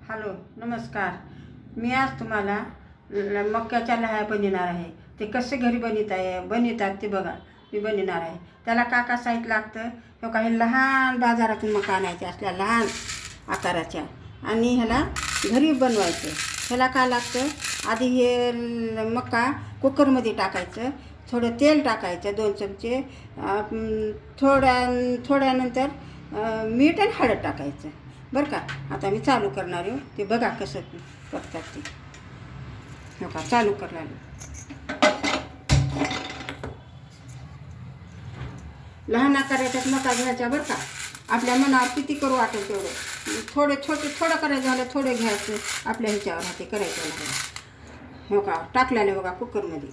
Hello नमस्कार. मी आज तुम्हाला मक्याच्या लाह्या बनवणार आहे. ते कसे घरी बनवतात ते बघा. मी बनवणार आहे. त्याला का साहित्य लागतं हे काही लहान बाजारातून मका आणायचे असल्या लहान आकाराच्या आणि ह्याला घरी बनवायचं. ह्याला काय लागतं, आधी हे मका कुकरमध्ये टाकायचं, थोडं तेल टाकायचं 2 चमचे, थोड्यानंतर मीठ आणि हळद टाकायचं बरं का. आता मी चालू करणार आहे, ते बघा कसं करतात ते. हो का, चालू करणार. लहान आकाराच्यात मका घ्यायचा बरं का. आपल्या मनावर किती करू वाटेल तेवढं. थोडं करायचं झालं थोडं घ्यायचं, आपल्या ह्याच्यावर हाते करायचं नाही. हो का, टाकल्याने बघा कुकरमध्ये.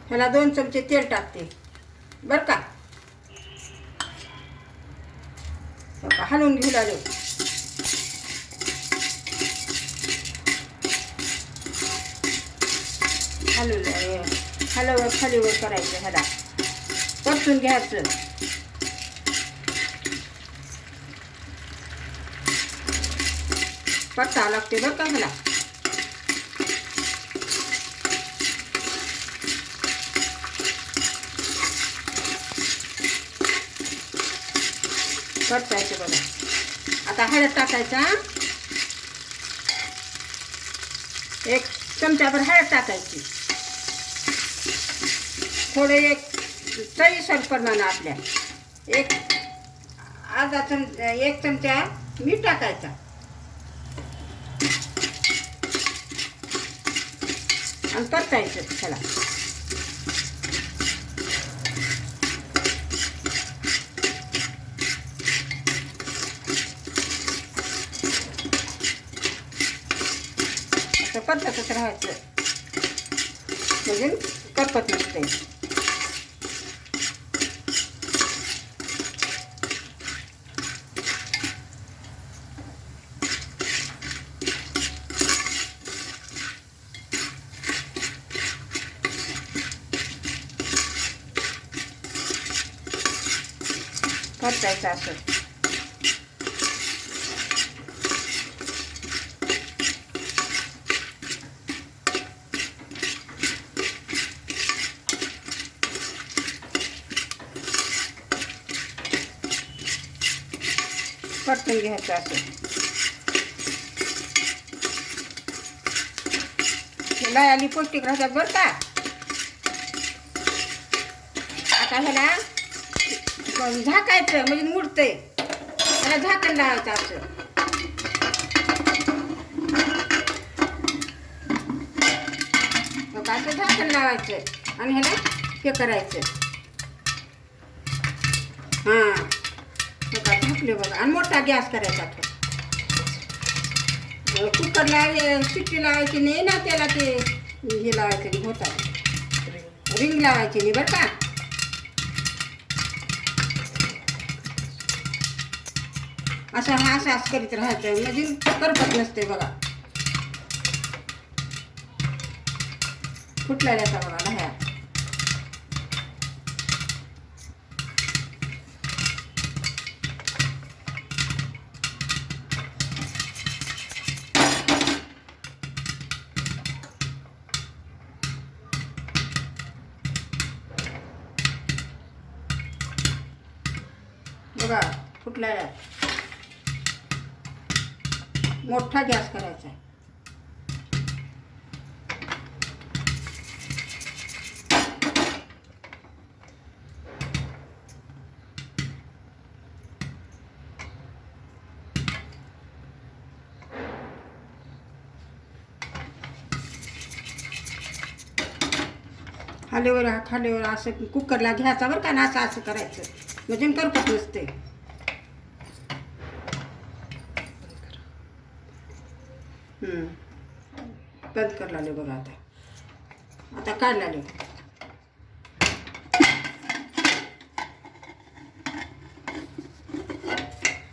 ह्याला 2 चमचे तेल टाकते बरं का. हलवून घेऊ लागले. हलवून खालीवर करायचं. ह्याला परतून घ्यायचं. परतावं लागते बरं का ह्याला. परतायचं बघा. आता हळद टाकायचा, 1 चमचाभर हळद टाकायची. थोडे 1 चवीसर प्रमाण आपल्या 1 चमचा मीठ टाकायचा आणि परतायचं त्याला. परततच राहायचं म्हणजे करपत नसते. परतायचं असं. परतून घ्यायचं असं. लाह्या पौष्टिक राहतात बरं का. आता ह्याला झाकायचं म्हणजे मुडतंय. ह्याला झाकण लावायचं असं. असं झाकण लावायचं आणि ह्याला हे करायचं. हां बघा, झाकले बघा. आणि मोठा गॅस करायचा. कुकरला शिट्टी लावायची नाही ना, त्याला ते हे लावायचं नाही, होता रिंग लावायची नाही बरं का. असं करीत राहायचं म्हणजे करपत नसते बघा. फुटलेल्या का बघा लाह्या. बघा फुटलेल्या. मोठा गॅस करायचा. खालीवर असं कुकरला घ्यायचा बरं का ना. असं करायचं म्हणजे करपत नसते. बंद कर लागले बघा. आता काढ लागले.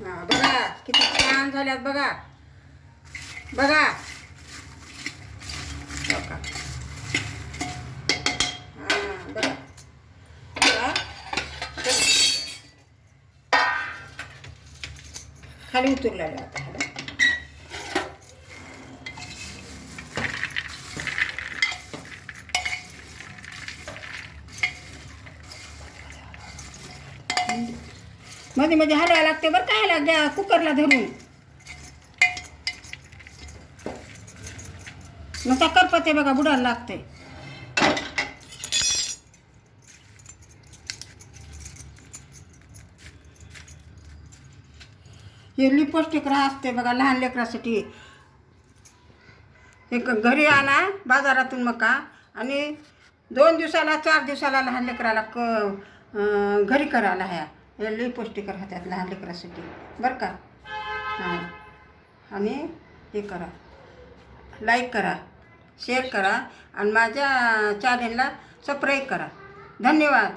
हां बघा किती छान झाल्यात बघा. बघा बघा. हां बघा खाली उतरलेलं आता ह्याला. मध्ये मध्ये हलवायला लागते बरं काय ह्याला कुकरला धरून. नुसता करपते बघा, बुडायला लागते. हे लई पौष्टिक असते बघा लहान लेकरासाठी. एक घरी आणा बाजारातून मका आणि 2 दिवसाला 4 दिवसाला लहान लेकराला घरी करायला ह्या. हे लई पौष्टिक राहतात लहान लेकरासाठी बरं का. हां, आणि हे करा, लाईक करा, शेअर करा आणि माझ्या चॅनेलला सबस्क्राईब करा. धन्यवाद.